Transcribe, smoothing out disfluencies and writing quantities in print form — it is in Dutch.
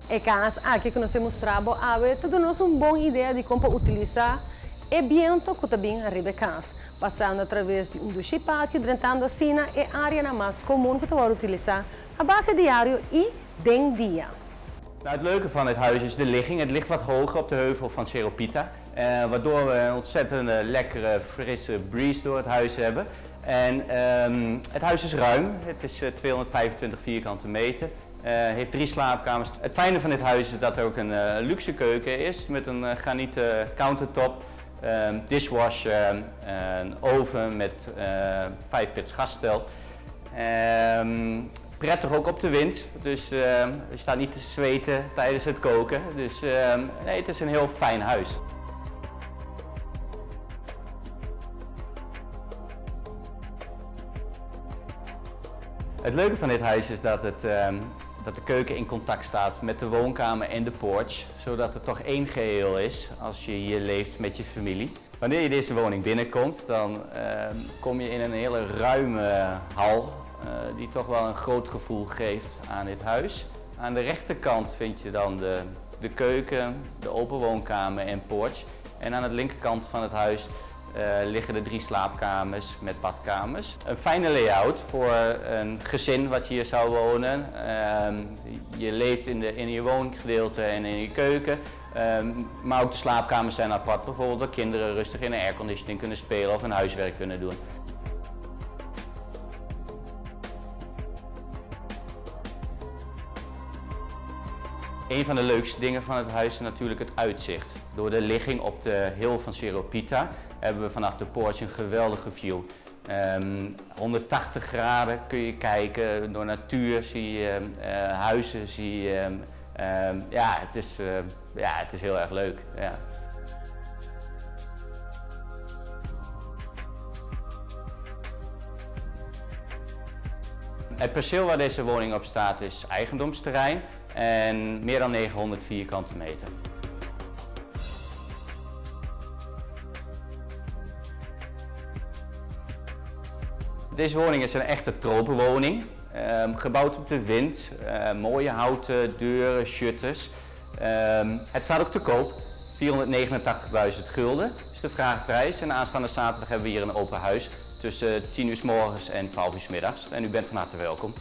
É caso aqui que nós mostramos a dá-nos boa ideia de como utilizar o viento que também arriba casa, passando através de duche pátio, drenando assim é a área mais comum que você utilizar a base diário e den dia. Nou, het leuke van het huis is de ligging. Het ligt wat hoger op de heuvel van Seropita, waardoor we een ontzettend lekkere, frisse breeze door het huis hebben. En het huis is ruim, het is 225 vierkante meter, heeft 3 slaapkamers. Het fijne van dit huis is dat er ook een luxe keuken is met een granieten countertop, dishwasher, een oven met 5-pits gasstel. Prettig ook op de wind, dus je staat niet te zweten tijdens het koken. Dus nee, het is een heel fijn huis. Het leuke van dit huis is dat de keuken in contact staat met de woonkamer en de porch, zodat het toch één geheel is als je hier leeft met je familie. Wanneer je deze woning binnenkomt, dan kom je in een hele ruime hal die toch wel een groot gevoel geeft aan dit huis. Aan de rechterkant vind je dan de keuken, de open woonkamer en porch. En aan de linkerkant van het huis liggen de 3 slaapkamers met badkamers. Een fijne layout voor een gezin wat hier zou wonen. Je leeft in je woongedeelte en in je keuken. Maar ook de slaapkamers zijn apart, bijvoorbeeld waar kinderen rustig in de airconditioning kunnen spelen of hun huiswerk kunnen doen. Een van de leukste dingen van het huis is natuurlijk het uitzicht. Door de ligging op de hill van Seropita hebben we vanaf de porch een geweldige view. 180 graden kun je kijken, door natuur zie je huizen, zie je. Het is heel erg leuk. Ja. Het perceel waar deze woning op staat is eigendomsterrein en meer dan 900 vierkante meter. Deze woning is een echte tropenwoning, gebouwd op de wind, mooie houten deuren, shutters. Het staat ook te koop, 489.000 gulden is de vraagprijs en aanstaande zaterdag hebben we hier een open huis tussen 10 uur 's morgens en 12 uur 's middags en u bent van harte welkom.